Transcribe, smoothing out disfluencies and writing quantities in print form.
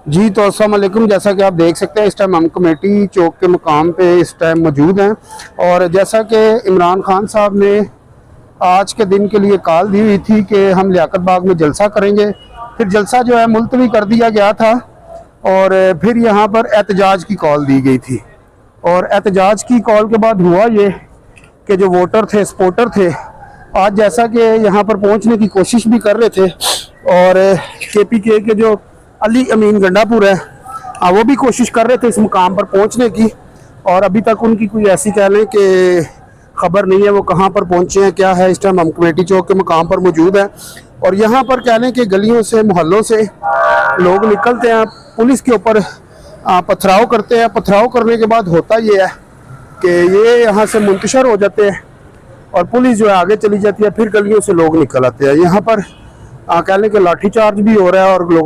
जी तो अस्सलाम वालेकुम। जैसा कि आप देख सकते हैं इस टाइम हम कमेटी चौक के मुकाम पे इस टाइम मौजूद हैं और जैसा कि इमरान खान साहब ने आज के दिन के लिए कॉल दी हुई थी कि हम लियाकत बाग में जलसा करेंगे, फिर जलसा जो है मुलतवी कर दिया गया था और फिर यहाँ पर एहतजाज की कॉल दी गई थी। और एहतजाज की कॉल के बाद हुआ ये कि जो वोटर थे, सपोर्टर थे, आज जैसा कि यहाँ पर पहुँचने की कोशिश भी कर रहे थे और KPK के जो अली अमीन गंडापुर है वो भी कोशिश कर रहे थे इस मुकाम पर पहुंचने की, और अभी तक उनकी कोई ऐसी कह लें कि खबर नहीं है वो कहां पर पहुंचे हैं, क्या है। इस टाइम हम कमेटी चौक के मुकाम पर मौजूद हैं और यहां पर कह लें कि गलियों से, मोहल्लों से लोग निकलते हैं, पुलिस के ऊपर पथराव करते हैं। पथराव करने के बाद होता ये है कि ये यहाँ से मुंतशर हो जाते हैं और पुलिस जो है आगे चली जाती है, फिर गलियों से लोग निकल आते हैं। यहाँ पर कह लें कि लाठीचार्ज भी हो रहा है और